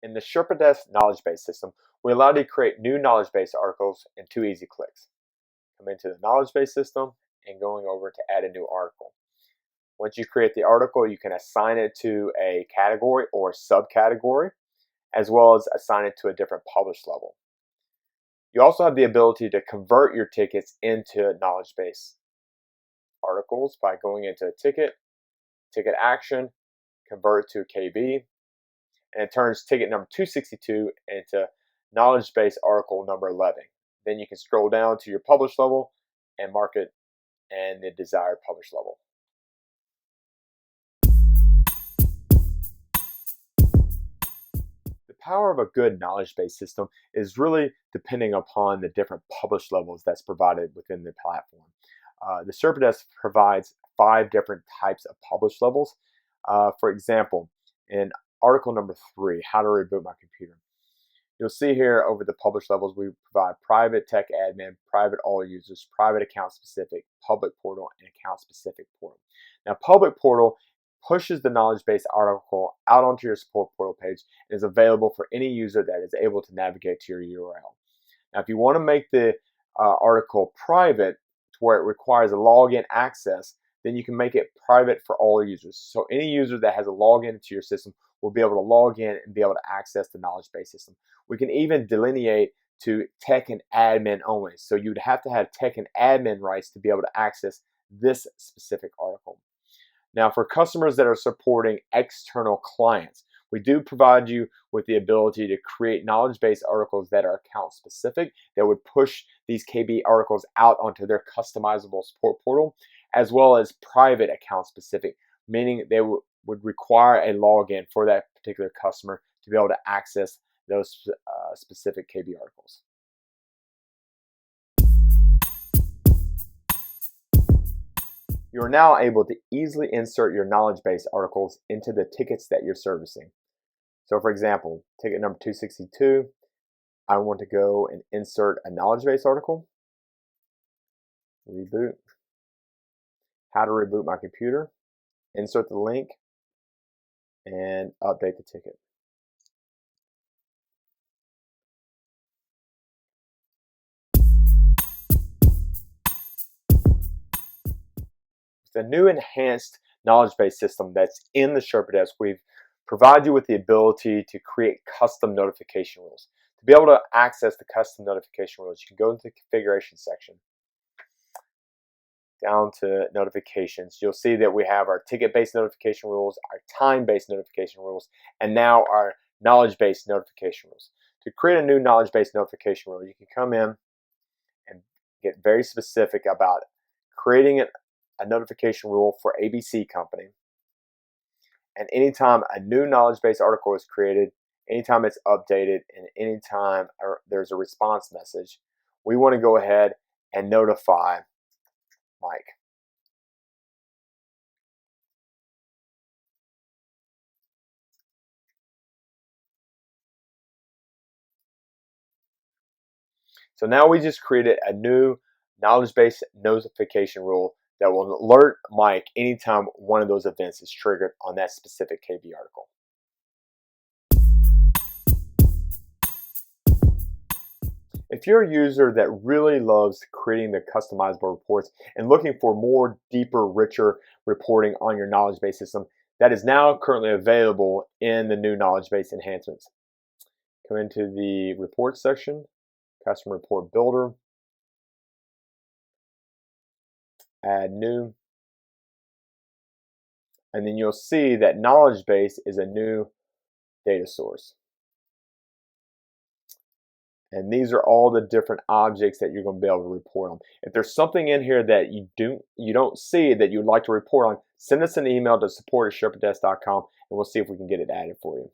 In the SherpaDesk knowledge base system, we allow you to create new knowledge base articles in 2 easy clicks. Come into the knowledge base system and going over to add a new article. Once you create the article, you can assign it to a category or subcategory, as well as assign it to a different publish level. You also have the ability to convert your tickets into knowledge base articles by going into a ticket action, convert it to a KB, and it turns ticket number 262 into knowledge base article number 11. Then you can scroll down to your publish level and mark it in the desired publish level. The power of a good knowledge base system is really depending upon the different publish levels that's provided within the platform. The SherpaDesk provides 5 different types of publish levels. For example, in article number 3, how to reboot my computer. You'll see here over the publish levels, we provide private tech admin, private all users, private account specific, public portal, and account specific portal. Now, public portal pushes the knowledge base article out onto your support portal page and is available for any user that is able to navigate to your URL. Now, if you want to make the article private to where it requires a login access, then you can make it private for all users. So any user that has a login to your system will be able to log in and be able to access the knowledge base system. We can even delineate to tech and admin only. So you'd have to have tech and admin rights to be able to access this specific article. Now, for customers that are supporting external clients, we do provide you with the ability to create knowledge base articles that are account specific, that would push these KB articles out onto their customizable support portal, as well as private account specific, meaning they would require a login for that particular customer to be able to access those specific KB articles. You are now able to easily insert your knowledge base articles into the tickets that you're servicing. So for example, ticket number 262, I want to go and insert a knowledge base article. Reboot. How to reboot my computer. Insert the link and update the ticket. The new enhanced knowledge base system that's in the SherpaDesk, we've provided you with the ability to create custom notification rules. To be able to access the custom notification rules, you can go into the configuration section, down to notifications. You'll see that we have our ticket-based notification rules, our time-based notification rules, and now our knowledge-based notification rules. To create a new knowledge-based notification rule, you can come in and get very specific about creating a notification rule for ABC company. And anytime a new knowledge base article is created, anytime it's updated, and anytime there's a response message, we want to go ahead and notify Mike. So now we just created a new knowledge base notification rule that will alert Mike anytime one of those events is triggered on that specific KB article. If you're a user that really loves creating the customizable reports and looking for more deeper, richer reporting on your knowledge base system, that is now currently available in the new knowledge base enhancements. Come into the reports section, custom report builder, add new, and then you'll see that knowledge base is a new data source. And these are all the different objects that you're going to be able to report on. If there's something in here that you don't see that you'd like to report on, send us an email to support@sherpadesk.com and we'll see if we can get it added for you.